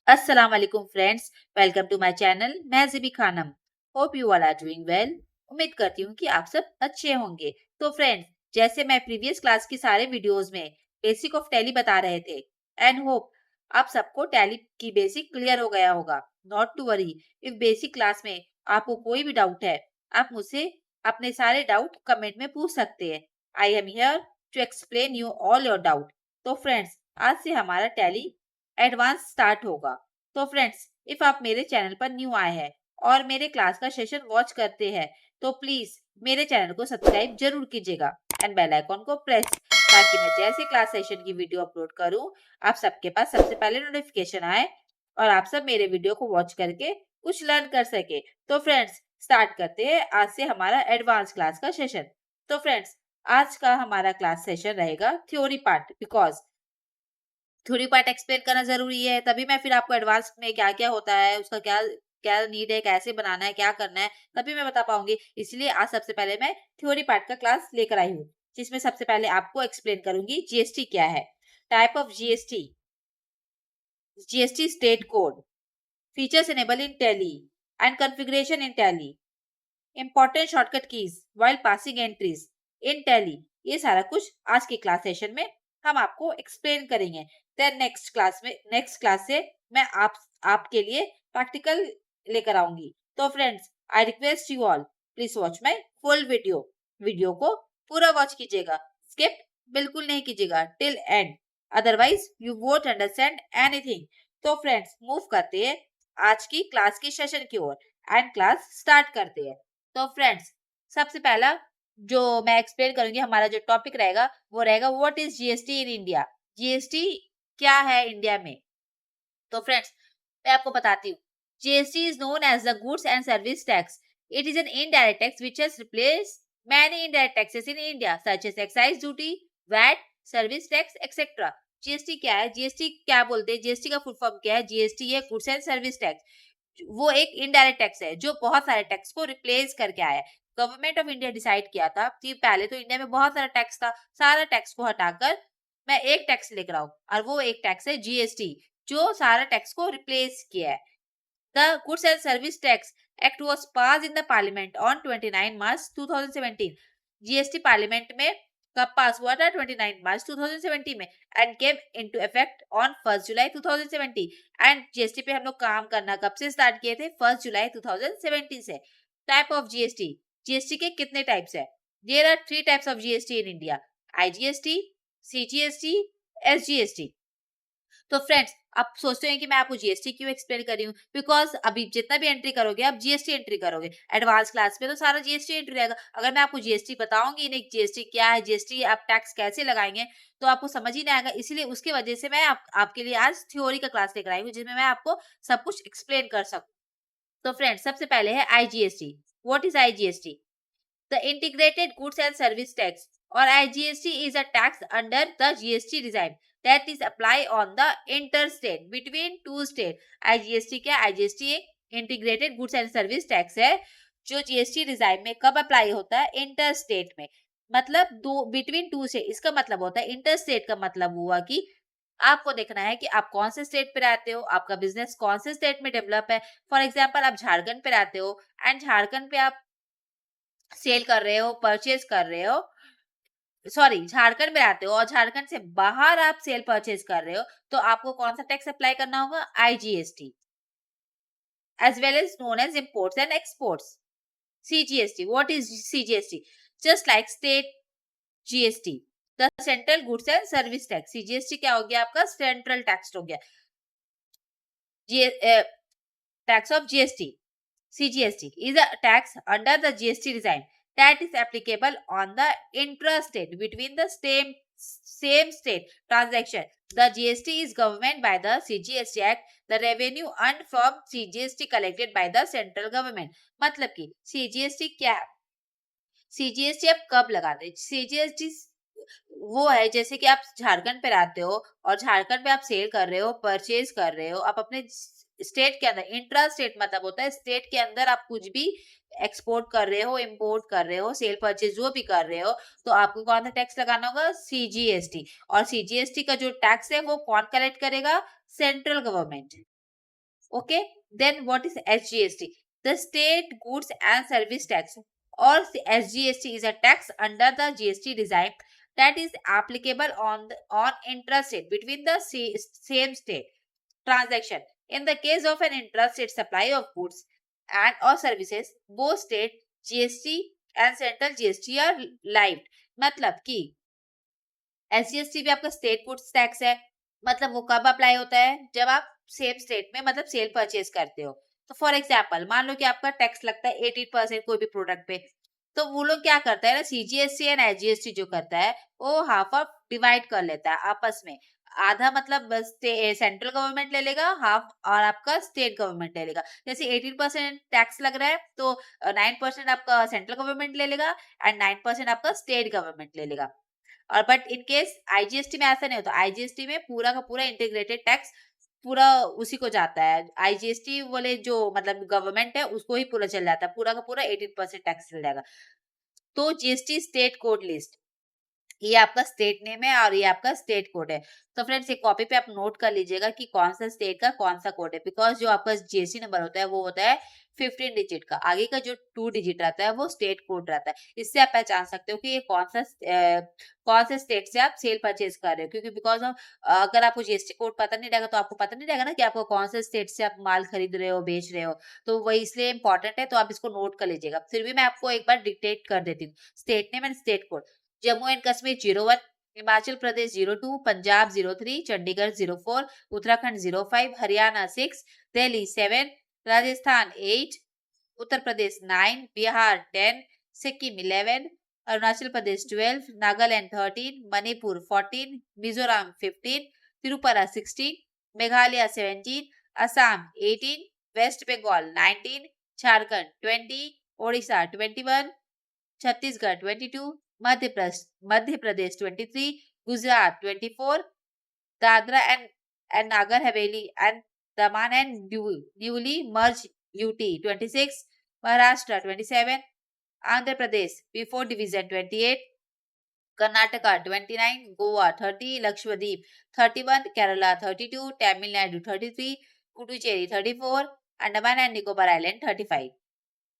अस्सलाम वालेकुम friends, welcome to my channel. मैं Zibi Khanam. Hope you all are doing well. उम्मीद करती हूँ कि आप सब अच्छे होंगे। तो फ्रेंड्स, जैसे मैं प्रीवियस क्लास की सारे वीडियोस में बेसिक ऑफ टैली बता रहे थे एंड होप आप सबको टैली की बेसिक क्लियर हो गया होगा। Not to worry, if basic class में आपको कोई भी डाउट है, आप मुझसे अपने सारे डाउट कमेंट में पूछ सकते हैं। I am here to explain you all your doubt. तो फ्रेंड्स, आज से हमारा टैली एडवांस स्टार्ट होगा। तो फ्रेंड्स, इफ आप मेरे चैनल पर न्यू आए हैं और मेरे क्लास का सेशन वॉच करते हैं तो प्लीज मेरे चैनल को सब्सक्राइब जरूर कीजिएगा एंड बेल आइकॉन को प्रेस, ताकि मैं जैसे क्लास सेशन की वीडियो अपलोड करूं आप सबके पास सबसे पहले नोटिफिकेशन आए और आप सब मेरे वीडियो को वॉच करके कुछ लर्न कर सके। तो फ्रेंड्स, स्टार्ट करते हैं आज से हमारा एडवांस क्लास का सेशन। तो फ्रेंड्स, आज का हमारा क्लास सेशन रहेगा theory part, because theory part explain करना जरूरी है, तभी मैं फिर आपको एडवांस में क्या क्या होता है, उसका क्या क्या नीड है, कैसे बनाना है, क्या करना है, तभी मैं बता पाऊंगी। इसलिए आज सबसे पहले मैं थ्योरी पार्ट का क्लास लेकर आई हूँ, जिसमें सबसे पहले आपको एक्सप्लेन करूंगी जीएसटी क्या है, type of GST, GST state code, features enable in tally and configuration in tally, important shortcut keys while passing entries in tally. ये सारा कुछ आज के क्लास सेशन में हम आपको एक्सप्लेन करेंगे। देन नेक्स्ट क्लास से मैं आपके लिए प्रैक्टिकल लेकर आऊंगी। तो friends, I request you all, please watch my full video. Video को पूरा वॉच कीजिएगा, स्किप बिल्कुल नहीं कीजिएगा till and, otherwise you won't understand anything. तो फ्रेंड्स, मूव करते हैं आज की क्लास की सेशन की ओर एंड क्लास स्टार्ट करते हैं। तो फ्रेंड्स, सबसे पहला जो मैं एक्सप्लेन करूंगी, हमारा जो टॉपिक रहेगा वो रहेगा what is GST in India. GST क्या है इंडिया में? तो फ्रेंड्स, मैं आपको बताती हूँ। GST is known as the goods and service tax. It is an indirect tax which has replaced many indirect taxes in India such as excise duty, VAT, service tax etcetera. GST क्या है? GST क्या बोलते हैं? GST का full form क्या है? GST है goods and service tax. वो एक इनडायरेक्ट टैक्स है जो बहुत सारे टैक्स को रिप्लेस करके आया है। गवर्नमेंट ऑफ इंडिया डिसाइड किया था कि पहले तो इंडिया में बहुत सारा टैक्स था, सारा टैक्स को हटाकर मैं एक टैक्स लेकर आऊं, और वो एक टैक्स है जीएसटी, जो सारा टैक्स को रिप्लेस किया है। The goods and service tax act was pass in the parliament on 29 March 2017। GST parliament में कब पास हुआ था? 29 मार्च 2017 में, and came into effect on 1 July 2017। And GST पे हम लोग काम करना कब से स्टार्ट किए थे? 1 जुलाई 2017 से। टाइप ऑफ जीएसटी, जीएसटी के कितने टाइप्स है? There are 3 types of GST in India, IGST, CGST, SGST. तो फ्रेंड्स, आप सोचते हैं कि मैं आपको जीएसटी क्यों एक्सप्लेन कर रही हूँ? बिकॉज अभी जितना भी एंट्री करोगे आप जीएसटी एंट्री करोगे, एडवांस क्लास में तो सारा जीएसटी एंट्री रहेगा। अगर मैं आपको जीएसटी बताऊंगी नहीं जीएसटी क्या है, जीएसटी आप टैक्स कैसे लगाएंगे, तो आपको समझ ही नहीं आएगा। इसलिए उसकी वजह से मैं आपके लिए आज थ्योरी का क्लास लेकर आई हूँ, जिसमें मैं आपको सब कुछ एक्सप्लेन कर सकूँ। तो फ्रेंड्स, सबसे पहले है IGST. What is IGST? The Integrated Goods and Service Tax or IGST is a tax under the GST regime that is applied on the interstate between two states. IGST क्या? IGST एक integrated goods and service tax है जो GST regime में कब apply होता है? Inter state में, मतलब दो बिटवीन टू से। इसका मतलब होता है इंटर स्टेट का मतलब हुआ कि आपको देखना है कि आप कौन से स्टेट पे रहते हो, आपका बिजनेस कौन से स्टेट में डेवलप है। फॉर एग्जाम्पल, आप झारखंड पे रहते हो एंड झारखंड पे आप सेल कर रहे हो, परचेज कर रहे हो, सॉरी झारखंड में रहते हो और झारखंड से बाहर आप सेल परचेज कर रहे हो, तो आपको कौन सा टैक्स अप्लाई करना होगा? IGST, as well as known as imports and exports. CGST, what is CGST? Just like state GST, the central goods and service tax. CGST क्या हो गया? आपका सेंट्रल टैक्स हो गया, tax of GST. CGST is a tax under the GST regime that is applicable on the intrastate between the same state transaction. The GST is governed by the CGST Act. The revenue earned from CGST collected by the central government. मतलब कि CGST क्या है? CGST आप कब लगाते हैं? CGST वो है जैसे कि आप झारखंड पे रहते हो और झारखंड पे आप सेल कर रहे हो, परचेज कर रहे हो, आप अपने स्टेट के अंदर, इंट्रा स्टेट मतलब होता है स्टेट के अंदर आप कुछ भी एक्सपोर्ट कर रहे हो, इंपोर्ट कर रहे हो, सेल परचेज जो भी कर रहे हो, तो आपको कौन सा टैक्स लगाना होगा? सीजीएसटी। और सीजीएसटी का जो टैक्स है वो कौन कलेक्ट करेगा? Central government. Okay, then what is SGST? The State Goods and Service Tax, or SGST, is a tax under the GST design that is applicable on intrastate between the same state transaction. In the case of an intrastate supply of goods and or services, both state GST and central GST are live. मतलब कि SGST भी आपका state goods tax है। मतलब वो कब apply होता है? जब आप सेम स्टेट में मतलब सेल परचेज करते हो। तो फॉर एग्जाम्पल मान लो कि आपका टैक्स लगता है 18% कोई भी प्रोडक्ट पे, तो वो लोग क्या करता है ना, सीजीएसटी एंड एसजीएसटी जो करता है वो हाफ ऑफ डिवाइड कर लेता है आपस में। आधा मतलब सेंट्रल गवर्नमेंट ले लेगा हाफ, और आपका स्टेट गवर्नमेंट ले लेगा। जैसे 18% टैक्स लग रहा है तो 9% आपका सेंट्रल गवर्नमेंट ले लेगा एंड 9% आपका स्टेट गवर्नमेंट ले लेगा। और बट इन केस आईजीएसटी में ऐसा नहीं होता। आईजीएसटी में पूरा का पूरा इंटीग्रेटेड टैक्स पूरा उसी को जाता है। आईजीएसटी वाले जो मतलब गवर्नमेंट है उसको ही पूरा चल जाता है, पूरा का पूरा 18% टैक्स चल जाएगा। तो जीएसटी स्टेट कोड लिस्ट, ये आपका स्टेट नेम है और ये आपका स्टेट कोड है। तो फ्रेंड्स एक कॉपी पे आप नोट कर लीजिएगा कि कौन सा स्टेट का कौन सा कोड है, बिकॉज जो आपका जीएसटी नंबर होता है वो होता है 15 डिजिट का, आगे का जो 2 डिजिट रहता है वो स्टेट कोड रहता है। इससे आप पहचान सकते हो कि ये कौन से स्टेट से आप सेल परचेज कर रहे हो, क्योंकि बिकॉज ऑफ अगर आपको जीएसटी कोड पता नहीं रहेगा तो आपको पता नहीं रहेगा ना कि आपको कौन से स्टेट से आप माल खरीद रहे हो, बेच रहे हो। तो वही इसलिए इंपॉर्टेंट है, तो आप इसको नोट कर लीजिएगा। फिर भी मैं आपको एक बार डिक्टेट कर देती हूँ। State name and state code: Jammu and Kashmir 01, Himachal Pradesh 02, Punjab 03, Chandigarh 04, Uttarakhand 05, Haryana 6, Delhi 7, Rajasthan 8, Uttar Pradesh 9, Bihar 10, Sikkim 11, Arunachal Pradesh 12, Nagaland 13, Manipur 14, Mizoram 15, Tripura 16, Meghalaya 17, Assam 18, west Bengal 19, Jharkhand 20, Odisha 21, Chhattisgarh 22, Madhya Pradesh 23, Gujarat 24, Dadra and Nagar Haveli and Daman and newly merge UT 26, Maharashtra 27, Andhra Pradesh before division 28, Karnataka 29, Goa 30, Lakshadweep 31, Kerala 32, Tamil Nadu 33, Puducherry 34, Andaman and Nicobar island 35,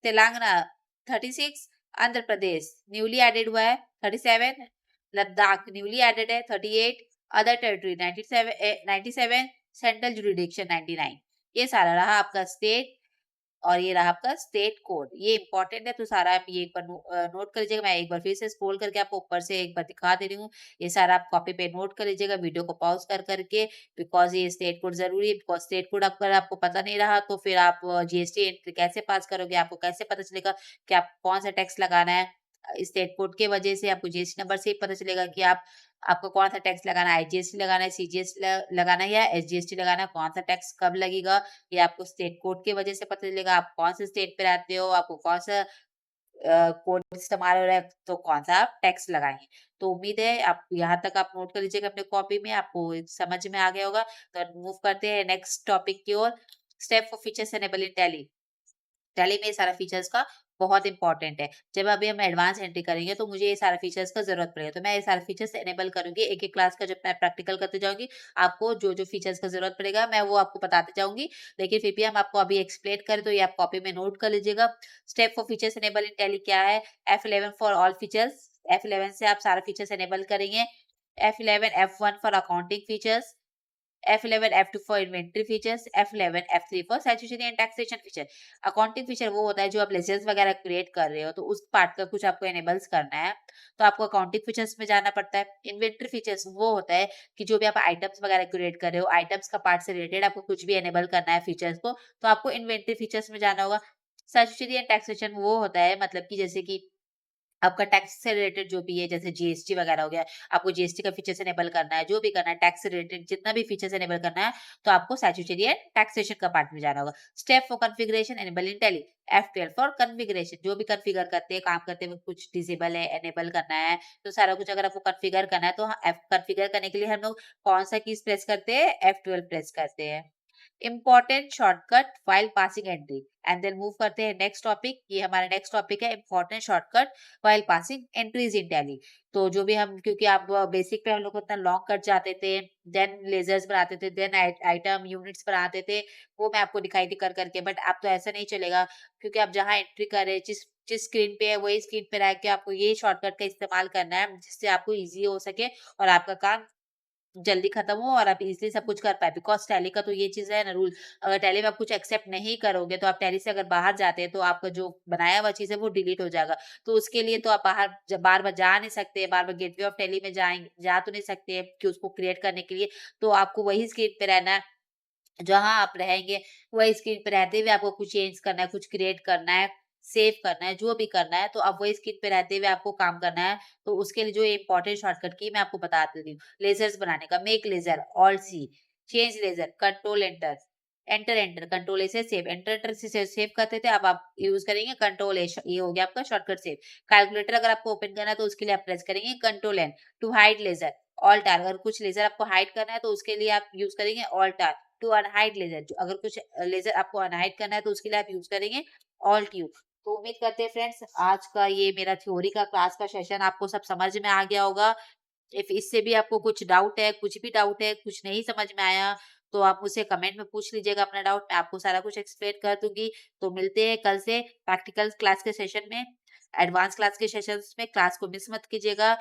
Telangana 36, Andhra Pradesh newly added हुआ है 37, लद्दाख न्यूली एडेड है 38, अदर टेरिटरी 97, सेंट्रल जुरिडिक्शन 99। ये सारा रहा आपका स्टेट और ये रहा आपका स्टेट कोड। ये इंपॉर्टेंट है, तो सारा आप ये एक बार नोट कर लीजिएगा। मैं एक बार फिर से स्क्रॉल करके आपको ऊपर से एक बार दिखा दे रही हूँ। ये सारा आप कॉपी पे नोट कर लीजिएगा वीडियो को पॉज कर करके, बिकॉज ये स्टेट कोड जरूरी है। बिकॉज स्टेट कोड अगर आपको पता नहीं रहा तो फिर आप जीएसटी एंट्री कैसे पास करोगे, आपको कैसे पता चलेगा कि आप कौन सा टैक्स लगाना है। स्टेट कोड के वजह से आपको जीएसटी नंबर से ही पता चलेगा कि आपको कौन सा टैक्स लगाना है, आईजीएसटी लगाना है, सीजीएसटी लगाना है या एसजीएसटी लगाना है, कौन सा टैक्स कब लगेगा, ये आपको स्टेट कोड की वजह से पता चलेगा। आप कौन से स्टेट पे रहते हो, आपको कौन सा कोड इस्तेमाल हो रहा है, तो कौन सा आप टैक्स लगाएंगे। तो उम्मीद है आप यहाँ तक आप नोट कर लीजिएगा अपने कॉपी में, आपको समझ में आ गया होगा। तो मूव करते हैं नेक्स्ट टॉपिक की ओर। Step for features enable in Tally. Tally में ये सारा फीचर्स का बहुत इंपॉर्टेंट है। जब अभी हम एडवांस एंट्री करेंगे तो मुझे ये सारे फीचर्स का जरूरत पड़ेगा, तो मैं ये सारे फीचर्स एनेबल करूंगी। एक एक क्लास का जब मैं प्रैक्टिकल करते जाऊंगी, आपको जो जो फीचर्स का जरूरत पड़ेगा मैं वो आपको बताते जाऊंगी। लेकिन फिर भी हम आपको अभी एक्सप्लेन करें तो ये आप कॉपी में नोट कर लीजिएगा। Step for features enable in tally क्या है? F11 for all features. F11 से आप सारे फीचर्स एनेबल करेंगे। F11 F1 for accounting features, F11 F2 for inventory features, F11 F3 for statutory and taxation feature। Accounting feature वो होता है जो आप लेजर्स वगैरह क्रिएट कर रहे हो तो उस पार्ट का कुछ आपको एनेबल्स करना है, तो आपको अकाउंटिंग फीचर्स में जाना पड़ता है। इन्वेंटरी फीचर्स वो होता है कि जो भी आप आइटम्स वगैरह क्रिएट कर रहे हो, आइटम्स का पार्ट से रिलेटेड आपको कुछ भी एनेबल करना है फीचर्स को, तो आपको इन्वेंटरी फीचर्स में जाना होगा। स्टैट्यूटरी एंड टैक्सेशन वो होता है मतलब कि जैसे कि आपका टैक्स से रिलेटेड जो भी है, जैसे जीएसटी वगैरह हो गया, आपको जीएसटी का फीचर्स एनेबल करना है, जो भी करना है टैक्स से रिलेटेड जितना भी फीचर्स एनेबल करना है, तो आपको स्टैट्यूटरी एंड टैक्सेशन का पार्ट में जाना होगा। Step for configuration enable in tally. F12 for configuration, जो भी कॉन्फ़िगर करते हैं, काम करते हैं, कुछ डिसेबल है, एनेबल करना है, तो सारा कुछ अगर आपको कॉन्फ़िगर करना है तो कॉन्फ़िगर करने के लिए हम लोग कौन सा कीज प्रेस करते हैं? F12 प्रेस करते हैं। Important shortcut file passing entry and then move करते हैं नेक्स्ट टॉपिक। ये हमारा नेक्स्ट टॉपिक है important shortcut file passing entries in Tally. तो जो भी हम, क्योंकि आप बेसिक पे हम लोग इतना लॉन्ग कट जाते थे, देन लेजर्स बनाते थे, देन आइटम यूनिट्स बनाते थे, वो मैं आपको दिखाई थी कर करके। बट अब तो ऐसा नहीं चलेगा, क्योंकि आप जहाँ एंट्री कर रहे हैं, जिस जिस स्क्रीन पे है वही स्क्रीन पे रह के आपको ये शॉर्टकट का इस्तेमाल करना है, जिससे आपको इजी हो सके और आपका काम जल्दी खत्म हो और आप इज़िली सब कुछ कर पाएँ। बिकॉज़ टैली का तो ये चीज़ है ना रूल, अगर टैली में आप कुछ एक्सेप्ट नहीं करोगे, तो आप टैली से अगर बाहर जाते हैं, तो आपका जो बनाया हुआ चीज़ है वो डिलीट हो जाएगा। तो उसके लिए तो आप बाहर बार-बार जा नहीं सकते, बार-बार गेटवे ऑफ टैली में जा तो नहीं सकते कि उसको क्रिएट करने के लिए, तो आपको वही स्क्रीन पे रहना है। जहाँ आप रहेंगे, वही स्क्रीन पे रहते हुए आपको कुछ चेंज करना है, कुछ क्रिएट करना है, सेव करना है, जो भी करना है, तो अब वही स्क्रीन पे रहते हुए आपको काम करना है। तो उसके लिए जो इम्पोर्टेंट शॉर्टकट की मैं आपको बता देती हूँ। लेज़र्स बनाने का, make ledger, alt C, change ledger, control enter, enter enter, control A से सेव, एंटर एंटर से सेव करते थे, अब आप यूज़ करेंगे कंट्रोल ए, ये हो गया आपका शॉर्टकट सेव। कैलकुलेटर अगर आपको ओपन करना है, तो उसके लिए आप प्रेस करेंगे control N. To hide ledger, alt R, अगर कुछ लेज़र आपको हाइड करना है, तो उसके लिए आप यूज़ करेंगे alt R. To unhide ledger, अगर कुछ लेजर आपको अनहाइड करना है, तो उसके लिए आप यूज करेंगे ऑल्ट यू। तो उम्मीद करते हैं फ्रेंड्स, आज का ये मेरा थ्योरी का क्लास का सेशन आपको सब समझ में आ गया होगा। इफ इससे भी आपको कुछ डाउट है, कुछ भी डाउट है, कुछ नहीं समझ में आया, तो आप मुझसे कमेंट में पूछ लीजिएगा अपना डाउट, मैं आपको सारा कुछ एक्सप्लेन कर दूंगी। तो मिलते हैं कल से प्रैक्टिकल क्लास के सेशन में, एडवांस क्लास के सेशंस में। क्लास को मिस मत कीजिएगा,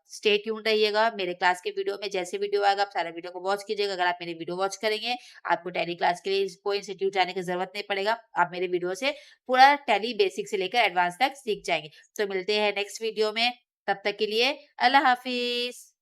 स्टे ट्यून्ड रहिएगा मेरे क्लास के वीडियो में। जैसे वीडियो आएगा आप सारा वीडियो को वॉच कीजिएगा। अगर आप मेरे वीडियो वॉच करेंगे, आपको टैली क्लास के लिए कोई इंस्टीट्यूट जाने की जरूरत नहीं पड़ेगा, आप मेरे वीडियो से पूरा टैली बेसिक से लेकर एडवांस तक सीख जाएंगे। तो मिलते हैं नेक्स्ट वीडियो में, तब तक के लिए अल्लाह हाफिज।